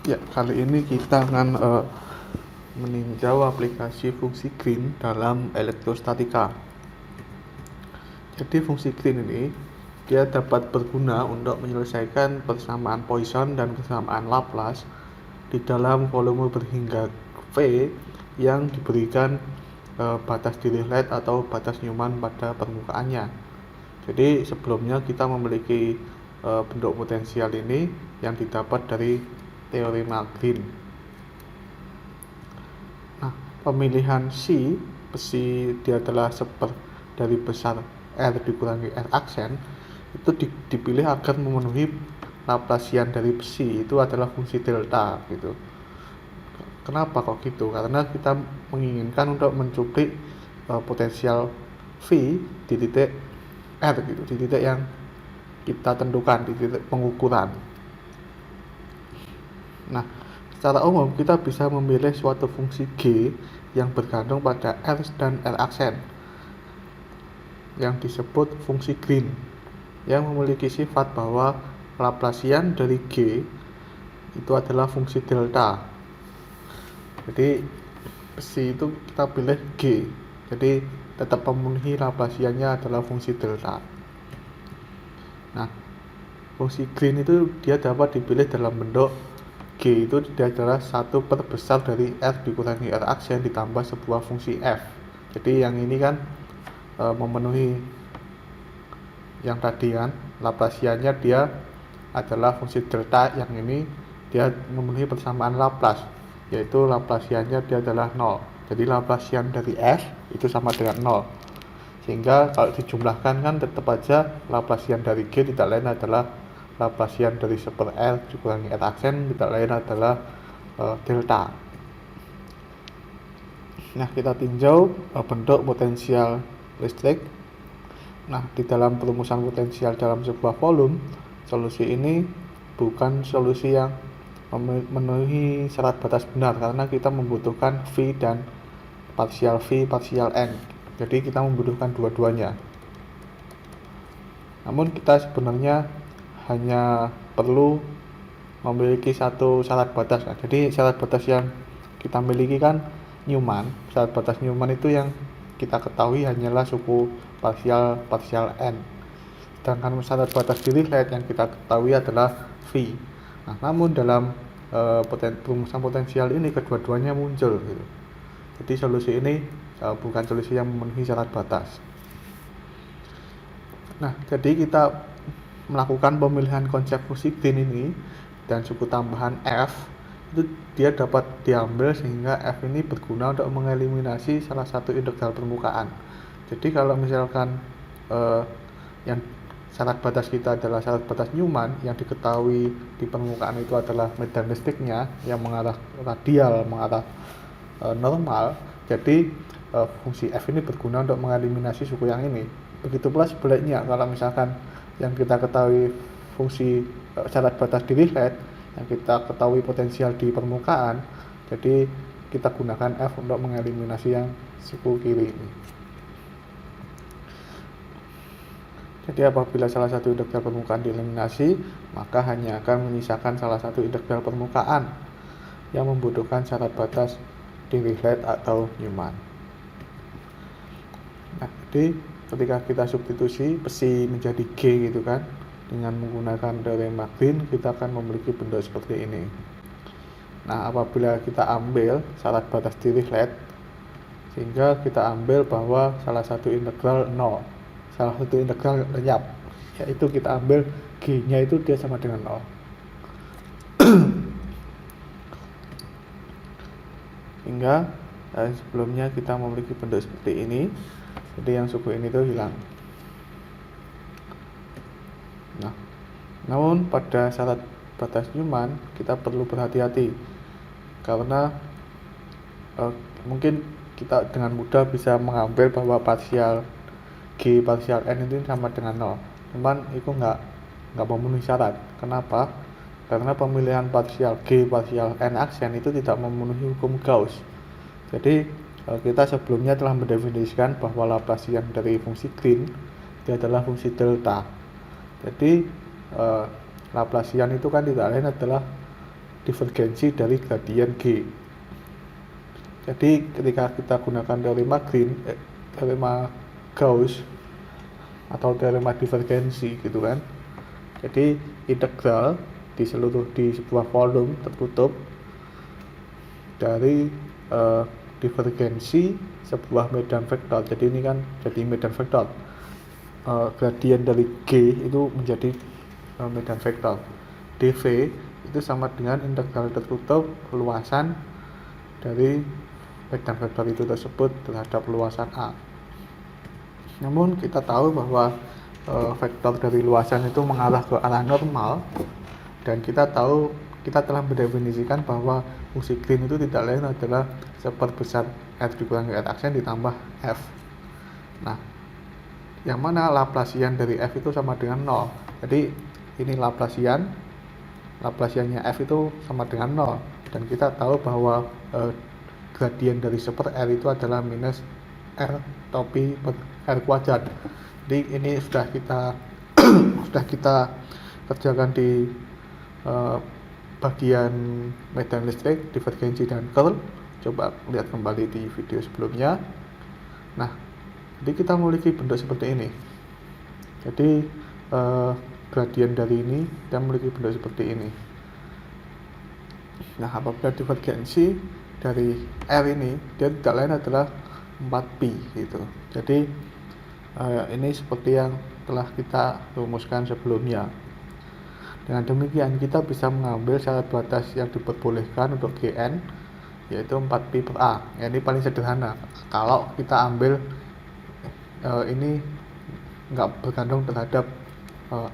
Ya, kali ini kita akan meninjau aplikasi fungsi green dalam elektrostatika. Jadi fungsi green ini dia dapat berguna untuk menyelesaikan persamaan Poisson dan persamaan Laplace di dalam volume berhingga V yang diberikan batas Dirichlet atau batas Newman pada permukaannya. Jadi sebelumnya kita memiliki bentuk potensial ini yang didapat dari teorema Green. Nah, pemilihan besi dia adalah dari besar R dikurangi R aksen, itu dipilih agar memenuhi Laplacian dari besi itu adalah fungsi delta gitu. Kenapa kok gitu? Karena kita menginginkan untuk mencuplik potensial V di titik R gitu, di titik yang kita tentukan, di titik pengukuran. Nah, secara umum kita bisa memilih suatu fungsi G yang bergantung pada R dan R aksen yang disebut fungsi green yang memiliki sifat bahwa Laplacian dari G itu adalah fungsi delta. Jadi besi itu kita pilih G, jadi tetap memenuhi Laplaciannya adalah fungsi delta. Nah, fungsi green itu dia dapat dipilih dalam bentuk G itu dia adalah 1 per besar dari R dikurangi R aksen ditambah sebuah fungsi F. Jadi yang ini kan memenuhi yang tadi kan, Laplaciannya dia adalah fungsi delta, yang ini dia memenuhi persamaan Laplace, yaitu Laplaciannya dia adalah 0. Jadi Laplacian dari F itu sama dengan 0. Sehingga kalau dijumlahkan kan tetap aja Laplacian dari G tidak lain adalah Laplacian dari 1 per R dikurangi R aksen, tidak lain adalah delta. Nah, kita tinjau bentuk potensial listrik. Nah, di dalam perumusan potensial dalam sebuah volume, solusi ini bukan solusi yang memenuhi syarat batas benar, karena kita membutuhkan V dan parsial V, parsial N. Jadi kita membutuhkan dua-duanya. Namun kita sebenarnya hanya perlu memiliki satu syarat batas. Nah, jadi syarat batas yang kita miliki kan Newman. Syarat batas Newman itu yang kita ketahui hanyalah suku parsial N. Sedangkan syarat batas Dirichlet yang kita ketahui adalah V. Nah, namun dalam perumusan potensial ini kedua-duanya muncul gitu. Jadi solusi ini bukan solusi yang memenuhi syarat batas. Nah, jadi kita melakukan pemilihan konsep fungsi green ini dan suku tambahan F itu dia dapat diambil sehingga F ini berguna untuk mengeliminasi salah satu integral permukaan. Jadi kalau misalkan yang syarat batas kita adalah syarat batas Newman, yang diketahui di permukaan itu adalah medan listriknya yang mengarah radial, mengarah normal, jadi fungsi F ini berguna untuk mengeliminasi suku yang ini. Begitu pula sebaliknya, kalau misalkan yang kita ketahui fungsi syarat batas Dirichlet, yang kita ketahui potensial di permukaan, jadi kita gunakan F untuk mengeliminasi yang suku kiri ini. Jadi apabila salah satu integral permukaan dieliminasi, maka hanya akan menyisakan salah satu integral permukaan yang membutuhkan syarat batas Dirichlet atau Newman. Nah, jadi ketika kita substitusi besi menjadi G gitu kan, dengan menggunakan teorema Green, kita akan memiliki bentuk seperti ini. Nah, apabila kita ambil syarat batas Dirichlet, sehingga kita ambil bahwa salah satu integral 0, salah satu integral lenyap, yaitu kita ambil G-nya itu dia sama dengan 0. Hingga sebelumnya kita memiliki bentuk seperti ini, jadi yang suku ini tuh hilang. Nah, namun pada syarat batas Newman kita perlu berhati-hati, karena mungkin kita dengan mudah bisa mengambil bahwa parsial G, parsial N itu sama dengan 0. Cuman itu nggak memenuhi syarat. Kenapa? Karena pemilihan parsial G, parsial N aksen itu tidak memenuhi hukum Gauss. Jadi kita sebelumnya telah mendefinisikan bahwa Laplacian dari fungsi green itu adalah fungsi delta. Jadi Laplacian itu kan tidak lain adalah divergensi dari gradien G. Jadi ketika kita gunakan teorema Gauss atau teorema divergensi gitu kan, jadi integral di sebuah volume tertutup dari divergensi sebuah medan vektor. Jadi ini kan jadi medan vektor, gradien dari G itu menjadi medan vektor. dV itu sama dengan integral tertutup luasan dari medan vektor itu tersebut terhadap luasan A. Namun kita tahu bahwa vektor dari luasan itu mengarah ke arah normal, dan kita telah mendefinisikan bahwa fungsi Green itu tidak lain adalah seperbesar R dikurangi R aksen ditambah F. Nah, yang mana Laplasian dari F itu sama dengan 0. Jadi ini Laplasiannya F itu sama dengan 0, dan kita tahu bahwa gradien dari super R itu adalah minus R topi per R kuadrat. Jadi ini sudah kita kerjakan di bagian medan listrik, divergensi dan curl. Coba lihat kembali di video sebelumnya. Nah, jadi kita memiliki bentuk seperti ini. Jadi gradien dari ini kita memiliki bentuk seperti ini. Nah, apabila divergensi dari R ini, dia tidak lain adalah 4pi gitu. Jadi ini seperti yang telah kita rumuskan sebelumnya. Dengan demikian kita bisa mengambil syarat batas yang diperbolehkan untuk Gn, yaitu 4pi per A. Ya, ini paling sederhana. Kalau kita ambil ini nggak bergantung terhadap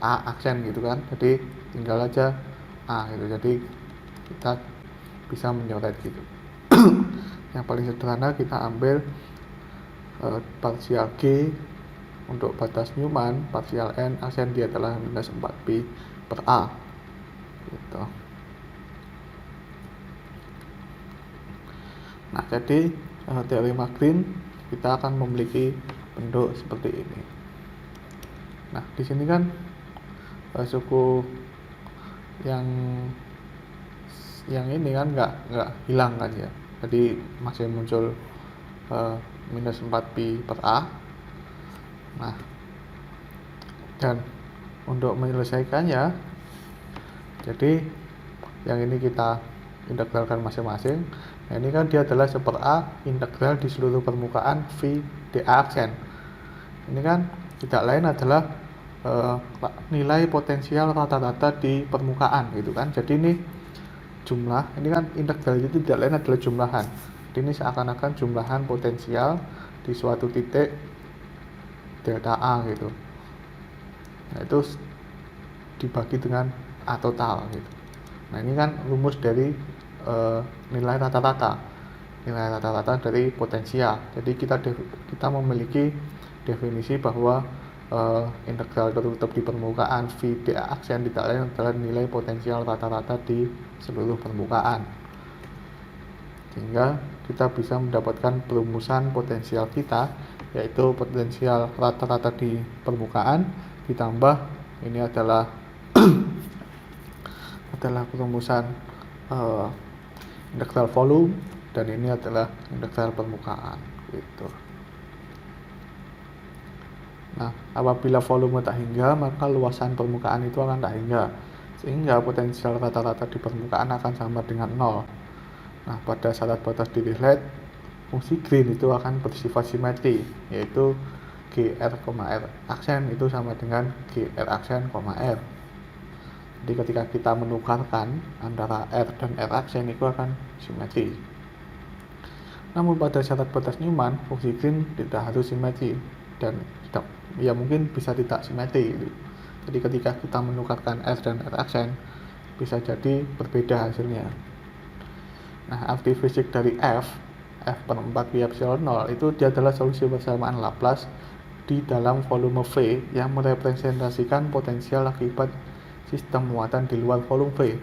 A aksen gitu kan, jadi tinggal aja A gitu. Jadi kita bisa menyoret gitu. Yang paling sederhana kita ambil parsial G untuk batas Newman, parsial N aksen dia adalah minus 4pi per A gitu. Nah, jadi teorema Green kita akan memiliki bentuk seperti ini. Nah, di sini kan suku yang ini kan nggak hilang kan ya, jadi masih muncul minus 4pi per A. Nah, dan untuk menyelesaikannya, jadi yang ini kita integralkan masing-masing. Nah, ini kan dia adalah super A integral di seluruh permukaan V dA aksen. Ini kan tidak lain adalah nilai potensial rata-rata di permukaan gitu kan. Jadi ini jumlah, ini kan integral itu tidak lain adalah jumlahan. Jadi ini seakan-akan jumlahan potensial di suatu titik delta A gitu. Nah, itu dibagi dengan A total gitu. Nah, ini kan rumus dari nilai rata-rata dari potensial. Jadi kita memiliki definisi bahwa integral tertutup di permukaan V dA aksen tidak lain adalah nilai potensial rata-rata di seluruh permukaan, sehingga kita bisa mendapatkan perumusan potensial kita, yaitu potensial rata-rata di permukaan ditambah ini adalah perumusan integral volume, dan ini adalah integral permukaan gitu. Nah, apabila volume tak hingga, maka luasan permukaan itu akan tak hingga, sehingga potensial rata-rata di permukaan akan sama dengan 0. Nah, pada syarat batas Dirichlet, fungsi Green itu akan bersifat simetri, yaitu GR, R aksen itu sama dengan GR aksen, R. Jadi ketika kita menukarkan antara R dan R aksen itu akan simetri. Namun pada syarat batas Newman, fungsi Green tidak harus simetri, dan mungkin bisa tidak simetri gitu. Jadi ketika kita menukarkan R dan R aksen, bisa jadi berbeda hasilnya. Nah, arti fisik dari F per 4pi epsilon 0 itu dia adalah solusi persamaan Laplace di dalam volume V yang merepresentasikan potensial akibat sistem muatan di luar volume V.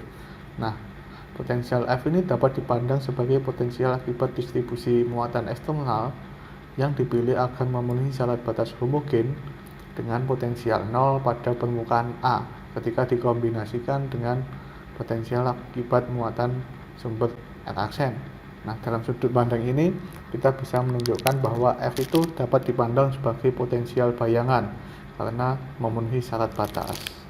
Nah, potensial F ini dapat dipandang sebagai potensial akibat distribusi muatan eksternal yang dipilih akan memenuhi syarat batas homogen dengan potensial 0 pada permukaan A ketika dikombinasikan dengan potensial akibat muatan sumber R aksen. Nah, dalam sudut pandang ini kita bisa menunjukkan bahwa F itu dapat dipandang sebagai potensial bayangan karena memenuhi syarat batas.